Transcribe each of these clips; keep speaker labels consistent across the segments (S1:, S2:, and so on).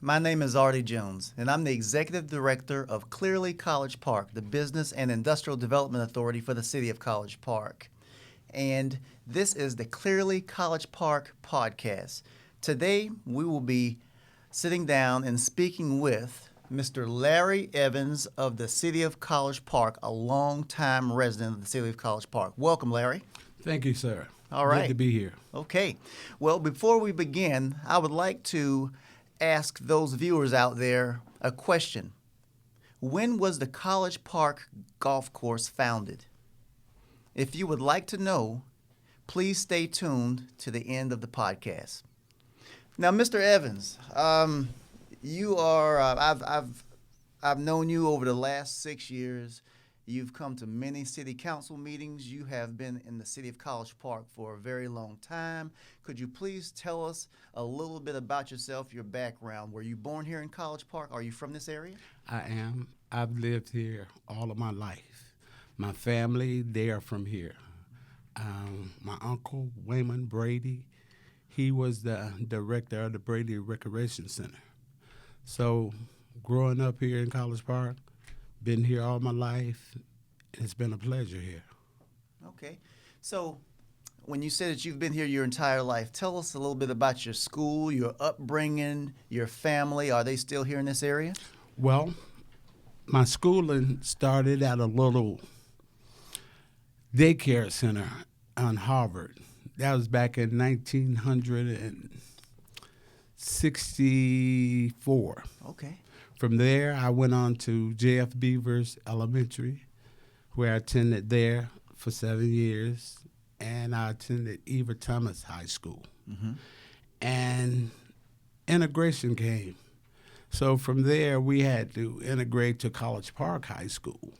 S1: My name is Artie Jones, and I'm the Executive Director of Clearly College Park, the Business and Industrial Development Authority for the City of College Park. And this is the Clearly College Park podcast. Today, we will be sitting down and speaking with Mr. Larry Evans of the City of College Park, a longtime resident of the City of College Park. Welcome, Larry.
S2: Thank you, sir.
S1: All right.
S2: Good to be here.
S1: Okay. Well, before we begin, I would like to ask those viewers out there a question. When was the College Park Golf Course founded? If you would like to know, please stay tuned to the end of the podcast. Now, Mr. Evans, you are I've known you over the last 6 years. You've come to many city council meetings. You have been in the city of College Park for a very long time. Could you please tell us a little bit about yourself, your background? Were you born here in College Park? Are you from this area?
S2: I am. I've lived here all of my life. My family, they are from here. My uncle, Wayman Brady, he was the director of the Brady Recreation Center. So growing up here in College Park, been here all my life. It's been a pleasure here.
S1: Okay. So when you say that you've been here your entire life, tell us a little bit about your school, your upbringing, your family. Are they still here in this area?
S2: Well, my schooling started at a little daycare center on Harvard. That was back in 1964.
S1: Okay.
S2: From there, I went on to J.F. Beavers Elementary, where I attended there for 7 years, and I attended Eva Thomas High School.
S1: Mm-hmm.
S2: And integration came. So from there, we had to integrate to College Park High School.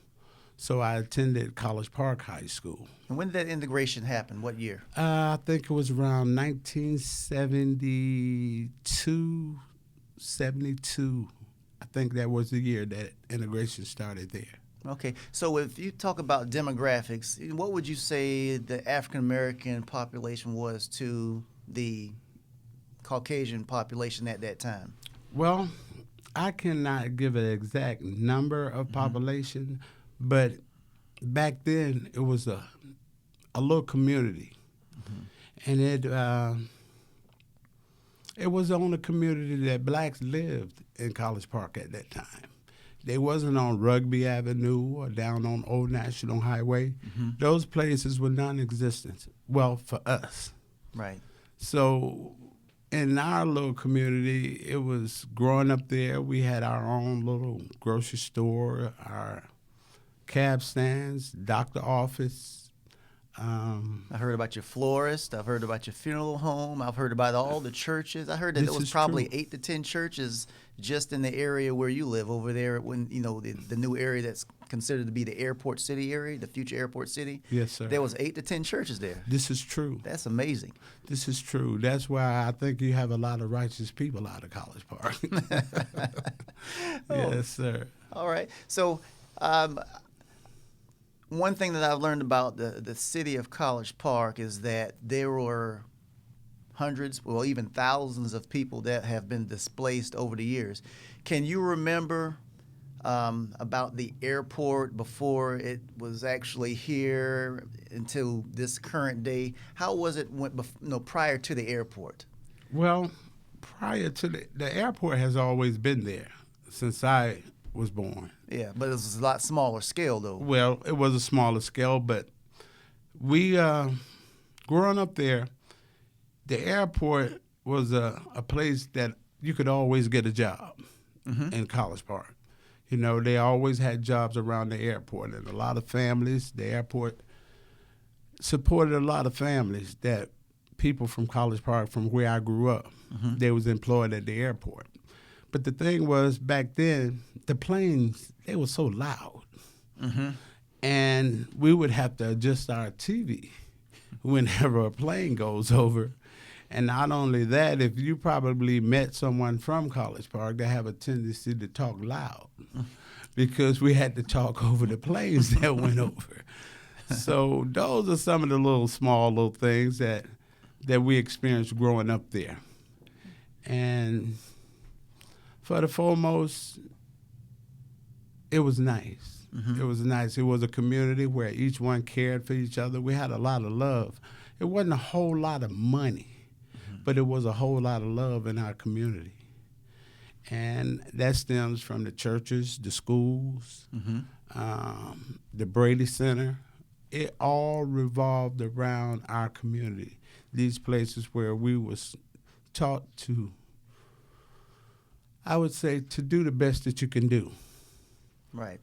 S2: So I attended College Park High School.
S1: And when did that integration happen? What year?
S2: I think it was around 1972, 72. I think that was the year that integration started there.
S1: Okay. So if you talk about demographics, what would you say the African-American population was to the Caucasian population at that time?
S2: Well, I cannot give an exact number of population, but back then it was a little community. And it was on the community that blacks lived in College Park at that time. They wasn't on Rugby Avenue or down on Old National Highway. Those places were non-existent, well, for us.
S1: Right.
S2: So in our little community, it was growing up there. We had our own little grocery store, our cab stands, doctor office.
S1: I heard about your florist. I've heard about your funeral home. I've heard about all the churches. I heard that there was probably 8 to 10 churches just in the area where you live over there. When the new area that's considered to be the airport city area, the future airport city.
S2: Yes, sir.
S1: There was 8 to 10 churches there.
S2: This is true.
S1: That's amazing.
S2: This is true. That's why I think you have a lot of righteous people out of College Park. Yes, sir.
S1: All right. So. One thing that I've learned about the city of College Park is that there were hundreds, well, even thousands of people that have been displaced over the years. Can you remember about the airport before it was actually here until this current day? How was it prior to the airport?
S2: Well, prior to the airport has always been there since I was born.
S1: Yeah, but it was a lot smaller scale, though.
S2: Well, it was a smaller scale, but we, growing up there, the airport was a place that you could always get a job in College Park. You know, they always had jobs around the airport, and a lot of families, the airport supported a lot of families that people from College Park, from where I grew up, they was employed at the airport. But the thing was, back then, the planes, they were so loud. And we would have to adjust our TV whenever a plane goes over. And not only that, if you probably met someone from College Park, they have a tendency to talk loud because we had to talk over the planes that went over. So those are some of the little things that we experienced growing up there. And For the foremost, it was nice. It was nice. It was a community where each one cared for each other. We had a lot of love. It wasn't a whole lot of money, but it was a whole lot of love in our community. And that stems from the churches, the schools, the Brady Center. It all revolved around our community. These places where we was taught to, I would say, to do the best that you can do.
S1: Right.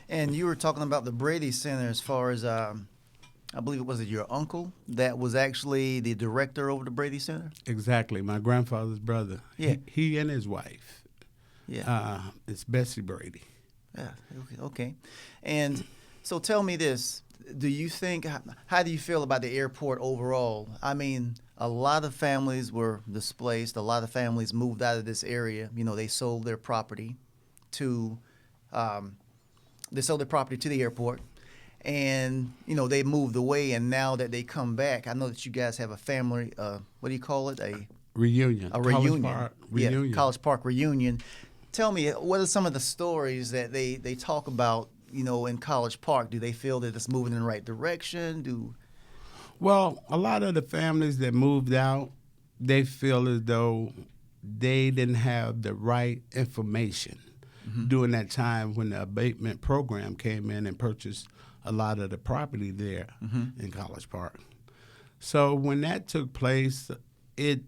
S1: And you were talking about the Brady Center as far as, I believe it was your uncle that was actually the director over the Brady Center?
S2: Exactly. My grandfather's brother.
S1: Yeah.
S2: He and his wife.
S1: Yeah.
S2: It's Bessie Brady.
S1: Yeah. Okay. And so tell me this. Do you think, how do you feel about the airport overall? I mean, a lot of families were displaced. A lot of families moved out of this area. You know, they sold their property to the airport, and you know they moved away. And now that they come back, I know that you guys have a family. What do you call it? A
S2: reunion.
S1: A reunion.
S2: College Park reunion.
S1: Yeah, College Park reunion. Tell me, what are some of the stories that they talk about? You know, in College Park, do they feel that it's moving in the right direction?
S2: Well, a lot of the families that moved out, they feel as though they didn't have the right information during that time when the abatement program came in and purchased a lot of the property there in College Park. So when that took place, it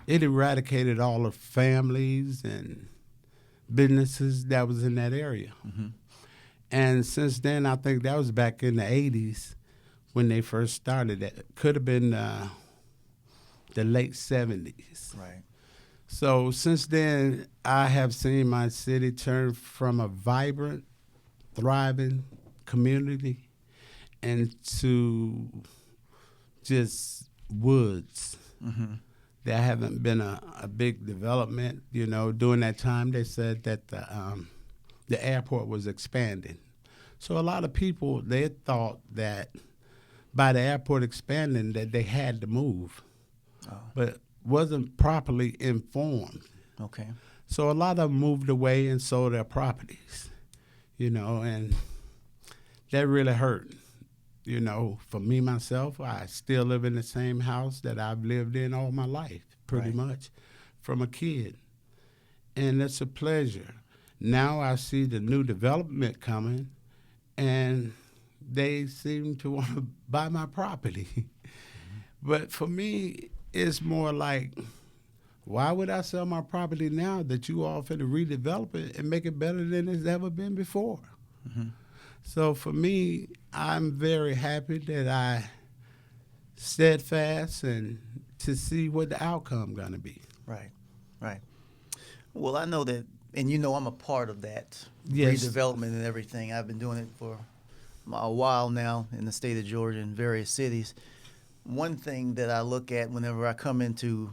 S2: eradicated all the families and businesses that was in that area. And since then, I think that was back in the 80s when they first started. That could have been the late 70s.
S1: Right.
S2: So since then, I have seen my city turn from a vibrant, thriving community into just woods. There haven't been a big development. You know, during that time, they said that the airport was expanding. So a lot of people, they thought that by the airport expanding that they had to move, but wasn't properly informed.
S1: Okay.
S2: So a lot of them moved away and sold their properties, you know, and that really hurt. You know, for me, myself, I still live in the same house that I've lived in all my life, pretty much, from a kid. And it's a pleasure. Now I see the new development coming, and they seem to want to buy my property. But for me, it's more like, why would I sell my property now that you all finna redevelop it and make it better than it's ever been before? So for me, I'm very happy that I steadfast and to see what the outcome gonna be.
S1: Right. Well, I know that, and you know I'm a part of that
S2: Yes.
S1: redevelopment and everything. I've been doing it for a while now in the state of Georgia in various cities. One thing that I look at whenever I come into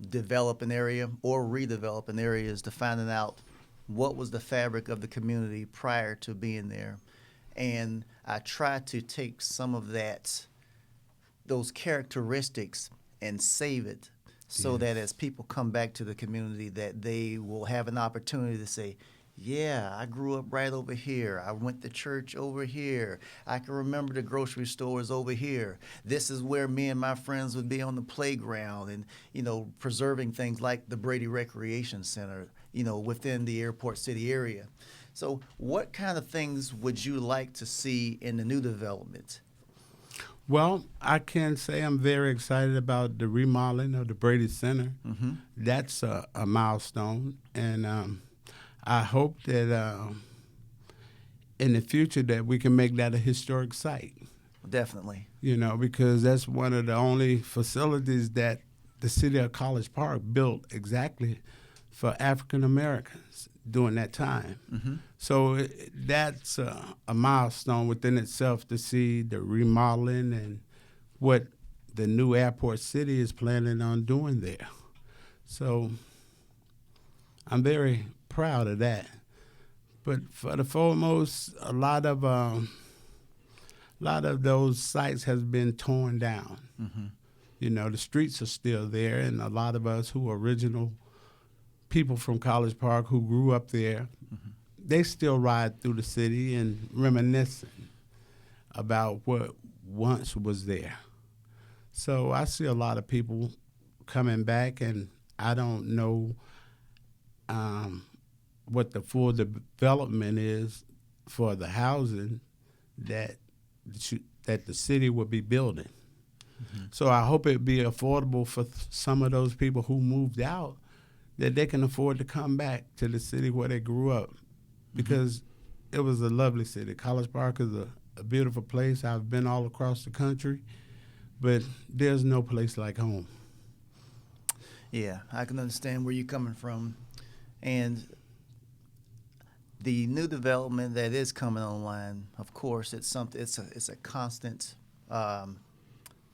S1: develop an area or redevelop an area is to finding out what was the fabric of the community prior to being there. And I try to take some of those characteristics and save it so that as people come back to the community that they will have an opportunity to say, yeah, I grew up right over here. I went to church over here. I can remember the grocery stores over here. This is where me and my friends would be on the playground and, you know, preserving things like the Brady Recreation Center, you know, within the Airport City area. So what kind of things would you like to see in the new development?
S2: Well, I can say I'm very excited about the remodeling of the Brady Center. That's a milestone, and I hope that in the future that we can make that a historic site.
S1: Definitely.
S2: You know, because that's one of the only facilities that the city of College Park built exactly for African Americans during that time. So that's a milestone within itself to see the remodeling and what the new Airport City is planning on doing there. So I'm very proud of that. But for the foremost, a lot of those sites has been torn down. You know, the streets are still there, and a lot of us who are original people from College Park who grew up there, they still ride through the city and reminiscing about what once was there. So I see a lot of people coming back, and I don't know what the full development is for the housing that the city will be building. So I hope it be affordable for some of those people who moved out, that they can afford to come back to the city where they grew up, because it was a lovely city. College Park is a beautiful place. I've been all across the country, but there's no place like home.
S1: Yeah, I can understand where you're coming from. And the new development that is coming online, of course, it's a constant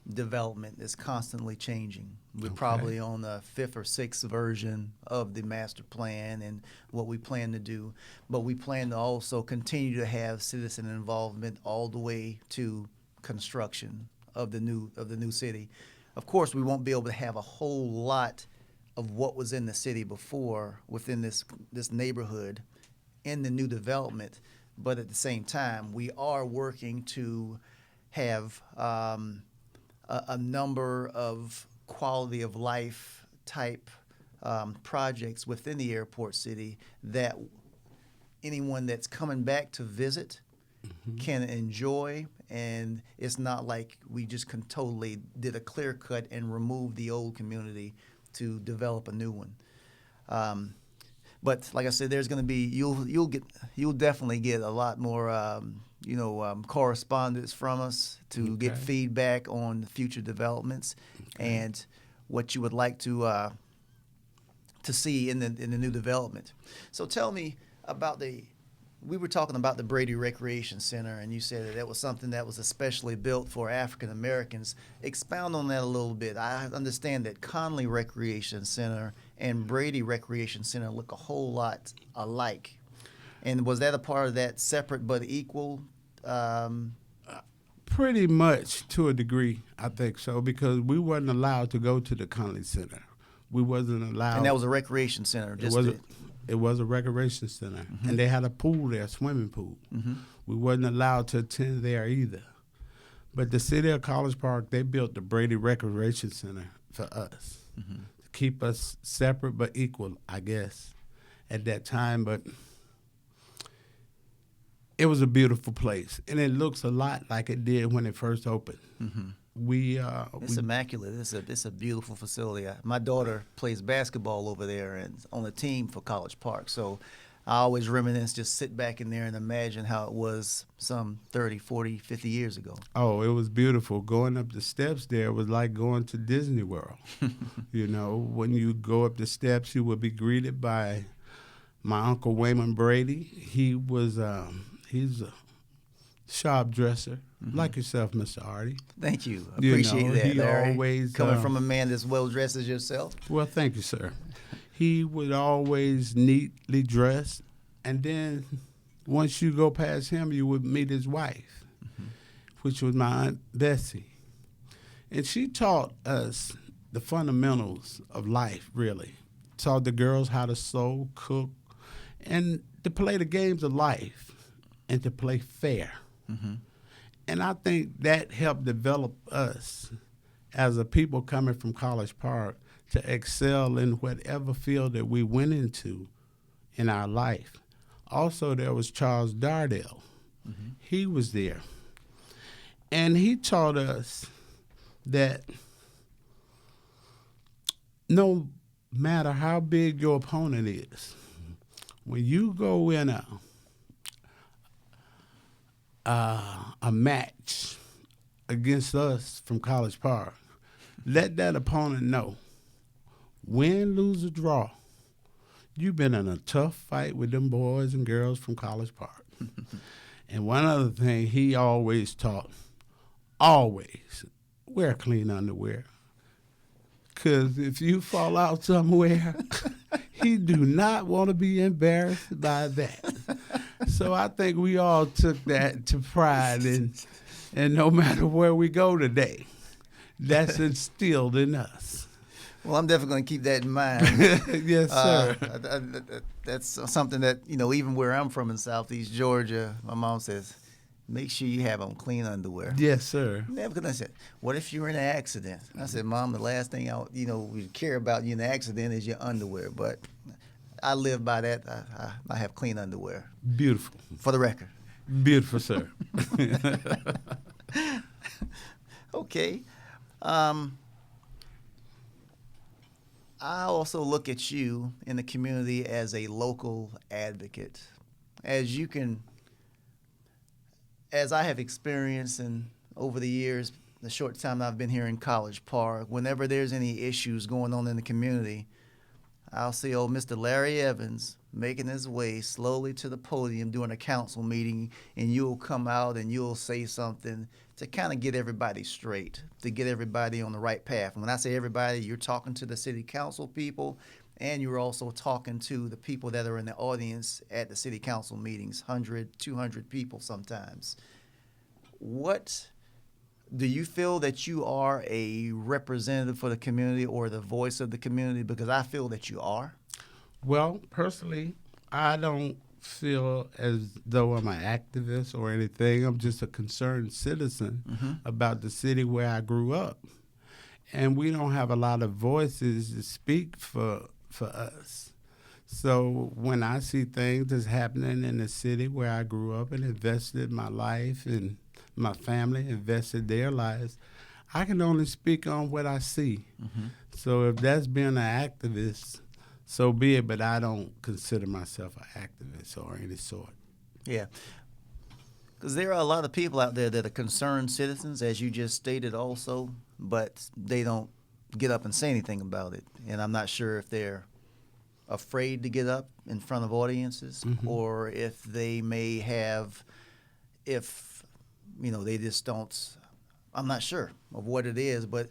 S1: development. It's constantly changing. We're probably on the 5th or 6th version of the master plan and what we plan to do, but we plan to also continue to have citizen involvement all the way to construction of the new city. Of course, we won't be able to have a whole lot of what was in the city before within this neighborhood in the new development, but at the same time, we are working to have a number of quality of life type projects within the airport city that anyone that's coming back to visit can enjoy, and it's not like we just totally did a clear cut and removed the old community to develop a new one. But like I said, there's going to be you'll definitely get a lot more correspondence from us to get feedback on future developments and what you would like to see in the new development. So tell me about we were talking about the Brady Recreation Center, and you said that was something that was especially built for African Americans. Expound on that a little bit. I understand that Conley Recreation Center and Brady Recreation Center look a whole lot alike. And was that a part of that separate but equal?
S2: Pretty much, to a degree, I think so, because we wasn't allowed to go to the Conley Center. We wasn't allowed.
S1: And that was a recreation center.
S2: It was a recreation center, and they had a pool there, a swimming pool. We wasn't allowed to attend there either. But the city of College Park, they built the Brady Recreation Center for us, to keep us separate but equal, I guess, at that time. But it was a beautiful place, and it looks a lot like it did when it first opened.
S1: It's immaculate. It's a beautiful facility. My daughter plays basketball over there and on a team for College Park. So I always reminisce, just sit back in there and imagine how it was some 30, 40, 50 years ago.
S2: Oh, it was beautiful. Going up the steps there was like going to Disney World. When you go up the steps, you would be greeted by my Uncle Wayman Brady. He's a sharp dresser, like yourself, Mr. Hardy.
S1: Thank you. Appreciate that,
S2: he
S1: Larry.
S2: Always
S1: coming from a man that's well dressed as yourself.
S2: Well, thank you, sir. He would always neatly dress, and then once you go past him, you would meet his wife, which was my Aunt Bessie, and she taught us the fundamentals of life. Really, taught the girls how to sew, cook, and to play the games of life, and to play fair. And I think that helped develop us as a people coming from College Park to excel in whatever field that we went into in our life. Also, there was Charles Dardell. He was there. And he taught us that no matter how big your opponent is, when you go in a match against us from College Park, let that opponent know, win, lose, or draw, you've been in a tough fight with them boys and girls from College Park. And one other thing he always taught, always wear clean underwear. Because if you fall out somewhere, he do not want to be embarrassed by that. So I think we all took that to pride, and no matter where we go today, that's instilled in us.
S1: Well, I'm definitely going to keep that in mind.
S2: Yes, sir.
S1: That's something that, even where I'm from in Southeast Georgia, my mom says, make sure you have on clean underwear.
S2: Yes, sir.
S1: Yeah, because I said, what if you're in an accident? I said, Mom, the last thing we care about you in an accident is your underwear. But I live by that. I have clean underwear.
S2: Beautiful.
S1: For the record.
S2: Beautiful, sir.
S1: Okay. I also look at you in the community as a local advocate. As I have experienced over the years, the short time I've been here in College Park, whenever there's any issues going on in the community, I'll see old Mr. Larry Evans making his way slowly to the podium during a council meeting, and you'll come out and you'll say something to kind of get everybody straight, to get everybody on the right path. And when I say everybody, you're talking to the city council people, and you're also talking to the people that are in the audience at the city council meetings, 100, 200 people sometimes. What do you feel that you are a representative for the community or the voice of the community? Because I feel that you are.
S2: Well, personally, I don't feel as though I'm an activist or anything. I'm just a concerned citizen about the city where I grew up. And we don't have a lot of voices to speak for us. So when I see things that's happening in the city where I grew up and invested my life and my family invested their lives, I can only speak on what I see. So if that's being an activist, so be it, but I don't consider myself an activist or any sort.
S1: Yeah. Because there are a lot of people out there that are concerned citizens, as you just stated also, but they don't get up and say anything about it. And I'm not sure if they're afraid to get up in front of audiences or if they may have, they just don't, I'm not sure of what it is, but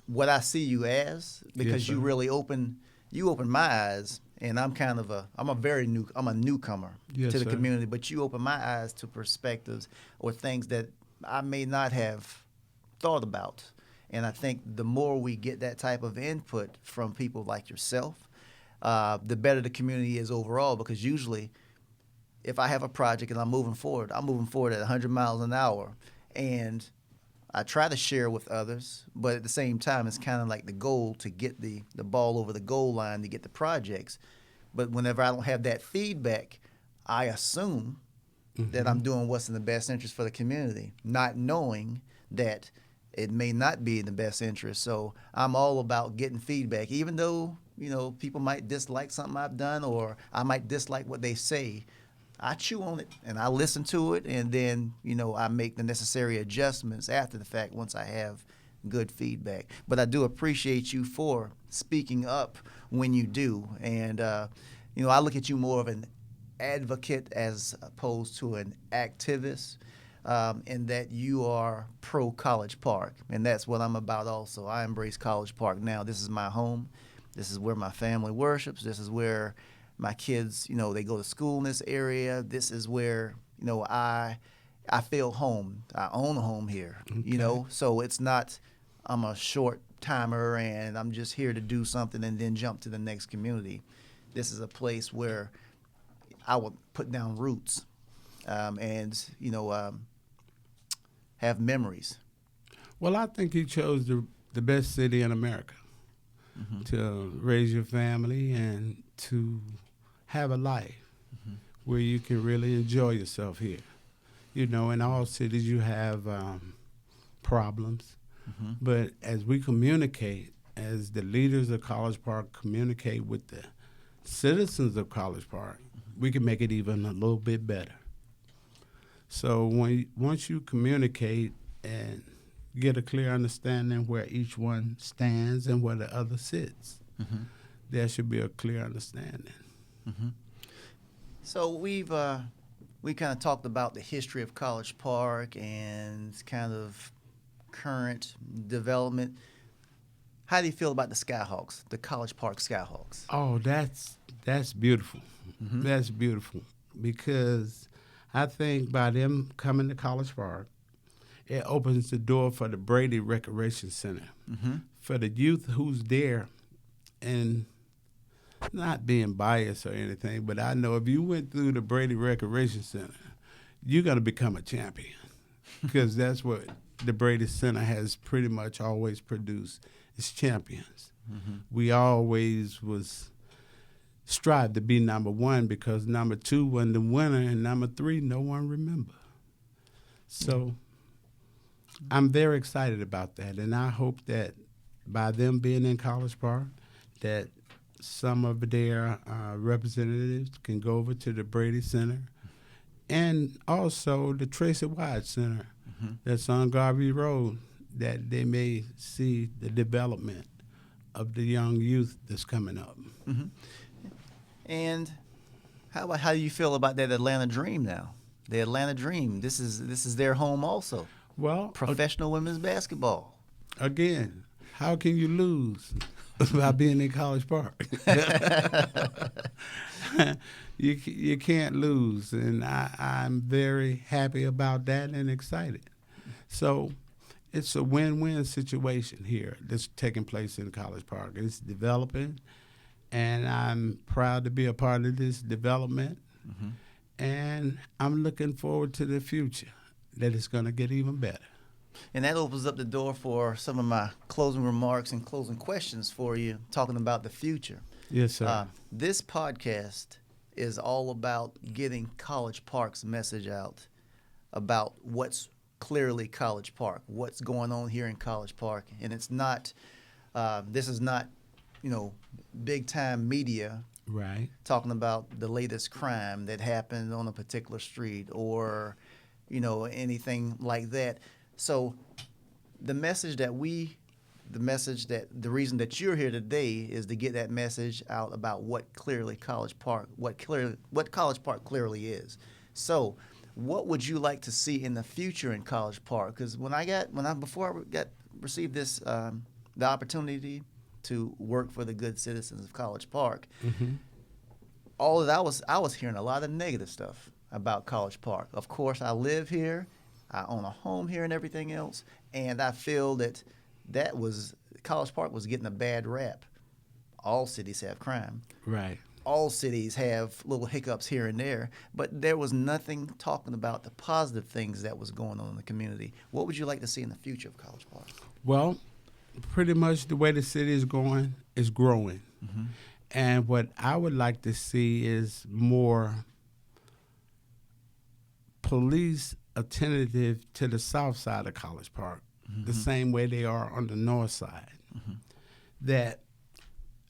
S1: what I see you as, because you really open my eyes, and I'm a newcomer to the community, but you open my eyes to perspectives or things that I may not have thought about. And I think the more we get that type of input from people like yourself, the better the community is overall, because usually if I have a project and I'm moving forward at 100 miles an hour, and I try to share with others, but at the same time, it's kind of like the goal to get the ball over the goal line to get the projects. But whenever I don't have that feedback, I assume that I'm doing what's in the best interest for the community, not knowing that it may not be in the best interest. So I'm all about getting feedback, even though, people might dislike something I've done, or I might dislike what they say. I chew on it and I listen to it, and then, I make the necessary adjustments after the fact once I have good feedback. But I do appreciate you for speaking up when you do. And, I look at you more of an advocate as opposed to an activist, in that you are pro College Park. And that's what I'm about also. I embrace College Park now. This is my home. This is where my family worships. This is where my kids, they go to school in this area. This is where, I feel home. I own a home here, So it's not, I'm a short timer and I'm just here to do something and then jump to the next community. This is a place where I would put down roots, and, have memories.
S2: Well, I think you chose the best city in America to raise your family and to have a life where you can really enjoy yourself here. In all cities you have problems, but as we communicate, as the leaders of College Park communicate with the citizens of College Park, we can make it even a little bit better. So once you communicate and get a clear understanding where each one stands and where the other sits, there should be a clear understanding.
S1: So we kind of talked about the history of College Park and kind of current development. How do you feel about the Skyhawks, the College Park Skyhawks?
S2: Oh, that's beautiful. That's beautiful, because I think by them coming to College Park, it opens the door for the Brady Recreation Center. For the youth who's there, and not being biased or anything, but I know if you went through the Brady Recreation Center, you're going to become a champion because that's what the Brady Center has pretty much always produced is champions. Mm-hmm. We always was strive to be number one because number two wasn't the winner and number three no one remember. So I'm very excited about that, and I hope that by them being in College Park that some of their representatives can go over to the Brady Center and also the Tracy Wyatt Center that's on Garvey Road, that they may see the development of the young youth that's coming up.
S1: Mm-hmm. And how do you feel about that Atlanta Dream now? The Atlanta Dream, this is their home also.
S2: Well,
S1: professional women's basketball.
S2: Again, how can you lose by being in College Park? You can't lose, and I'm very happy about that and excited. So it's a win-win situation here that's taking place in College Park. It's developing, and I'm proud to be a part of this development, and I'm looking forward to the future, that it's going to get even better.
S1: And that opens up the door for some of my closing remarks and closing questions for you, talking about the future.
S2: Yes, sir.
S1: This podcast is all about getting College Park's message out about what's clearly College Park, what's going on here in College Park. And it's not, this is not, big time media
S2: right
S1: talking about the latest crime that happened on a particular street or, anything like that. So the reason that you're here today is to get that message out about what College Park clearly is. So what would you like to see in the future in College Park? Because before I received this, the opportunity to work for the good citizens of College Park, all of that I was hearing a lot of negative stuff about College Park. Of course, I live here, I own a home here and everything else, and I feel that College Park was getting a bad rap. All cities have crime.
S2: Right.
S1: All cities have little hiccups here and there, but there was nothing talking about the positive things that was going on in the community. What would you like to see in the future of College Park?
S2: Well, pretty much the way the city is going is growing. And what I would like to see is more police attentive to the south side of College Park, the same way they are on the north side. That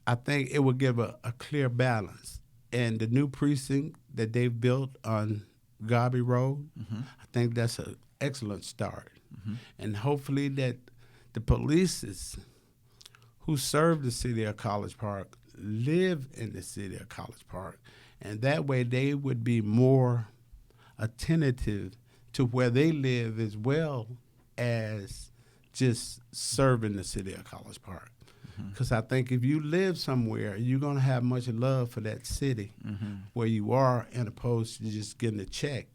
S2: I think it would give a clear balance. And the new precinct that they've built on Garvey Road, I think that's an excellent start. And hopefully that the police who serve the city of College Park live in the city of College Park. And that way they would be more attentive to where they live as well as just serving the city of College Park. Because I think if you live somewhere, you're going to have much love for that city where you are, as opposed to just getting a check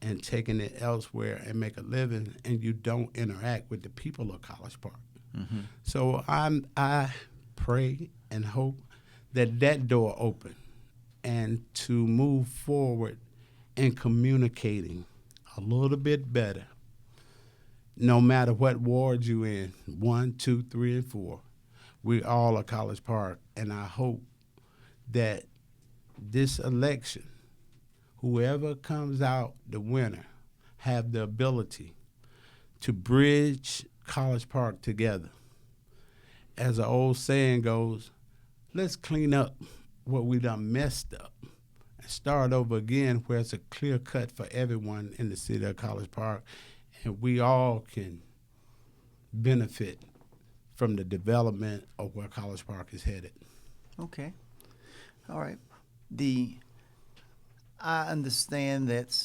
S2: and taking it elsewhere and make a living, and you don't interact with the people of College Park. So I pray and hope that door open, and to move forward in communicating a little bit better, no matter what ward you're in, 1, 2, 3, and 4. We all are College Park, and I hope that this election, whoever comes out the winner, have the ability to bridge College Park together. As an old saying goes, let's clean up what we done messed up and start over again where it's a clear cut for everyone in the city of College Park, and we all can benefit from the development of where College Park is headed.
S1: Okay. All right. I understand that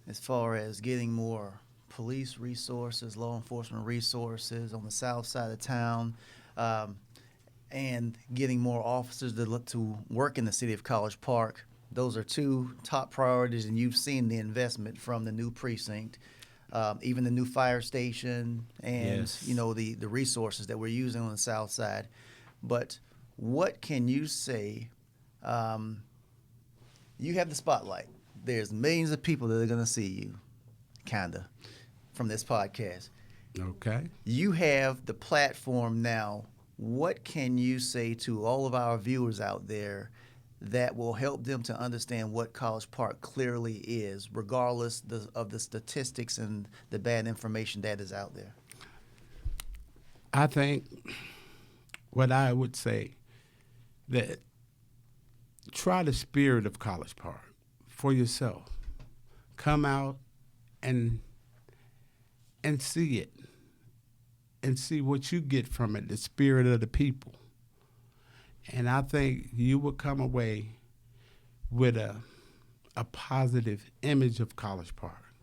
S1: as far as getting more police resources, law enforcement resources on the south side of town, and getting more officers to work in the city of College Park, those are two top priorities, and you've seen the investment from the new precinct. Even the new fire station and,
S2: yes,
S1: the resources that we're using on the south side. but what can you say? You have the spotlight. There's millions of people that are going to see you, kinda, from this podcast.
S2: Okay.
S1: You have the platform now. What can you say to all of our viewers out there that will help them to understand what College Park clearly is, regardless of the statistics and the bad information that is out there?
S2: I think what I would say that try the spirit of College Park for yourself. Come out and see it and see what you get from it, the spirit of the people. And I think you will come away with a positive image of College Park.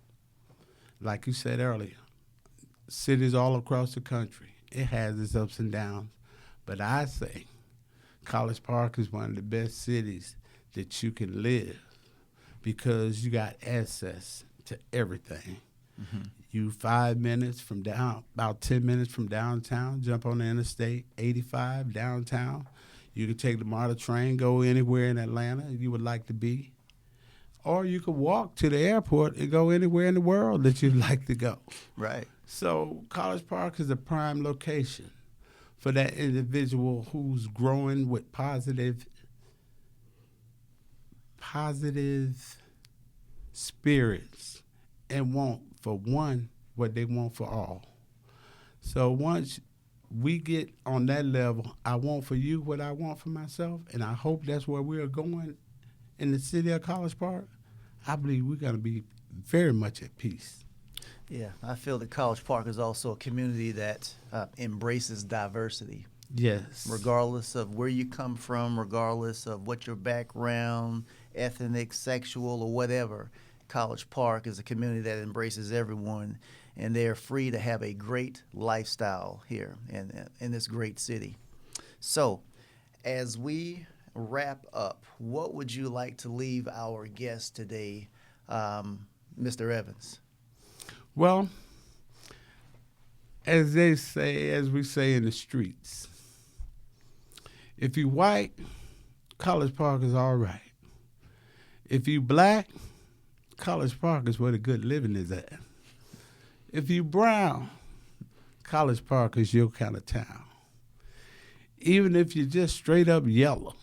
S2: Like you said earlier, cities all across the country, it has its ups and downs. But I say College Park is one of the best cities that you can live because you got access to everything. Mm-hmm. You 5 minutes from about 10 minutes from downtown, jump on the Interstate 85 downtown. You can take the MARTA train, go anywhere in Atlanta you would like to be. Or you could walk to the airport and go anywhere in the world that you'd like to go.
S1: Right.
S2: So College Park is a prime location for that individual who's growing with positive spirits and want for one what they want for all. So once we get on that level, I want for you what I want for myself, and I hope that's where we are going in the city of College Park. I believe we're going to be very much at peace.
S1: Yeah, I feel that College Park is also a community that embraces diversity.
S2: Yes.
S1: Regardless of where you come from, regardless of what your background, ethnic, sexual, or whatever, College Park is a community that embraces everyone, and they are free to have a great lifestyle here in this great city. So, as we wrap up, what would you like to leave our guest today, Mr. Evans?
S2: Well, as we say in the streets, if you white, College Park is all right. If you black, College Park is where the good living is at. If you brown, College Park is your kind of town. Even if you're just straight up yellow,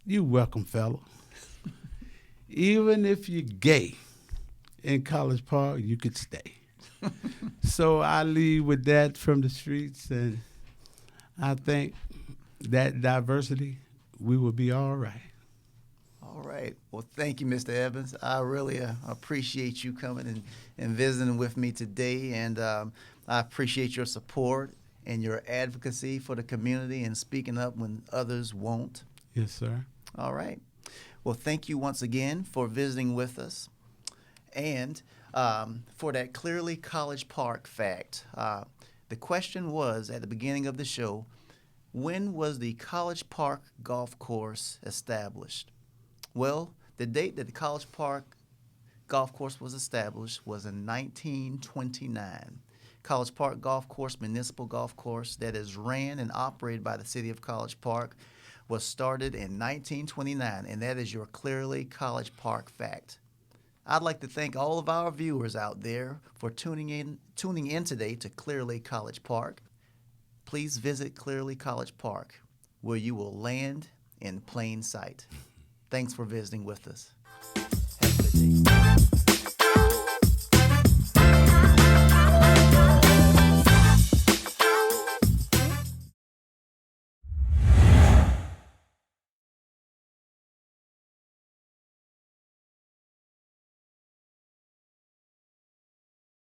S2: you welcome, fella. Even if you're gay, in College Park, you could stay. So I leave with that from the streets, and I think that diversity, we will be all right.
S1: All right. Well, thank you, Mr. Evans. I really appreciate you coming and visiting with me today, and I appreciate your support and your advocacy for the community and speaking up when others won't.
S2: Yes, sir.
S1: All right. Well, thank you once again for visiting with us. And for that Clearly College Park fact, the question was at the beginning of the show, when was the College Park Golf Course established? Well, the date that the College Park Golf Course was established was in 1929. College Park Golf Course, municipal golf course that is ran and operated by the city of College Park, was started in 1929, and that is your Clearly College Park fact. I'd like to thank all of our viewers out there for tuning in today to Clearly College Park. Please visit Clearly College Park, where you will land in plain sight. Thanks for visiting with us.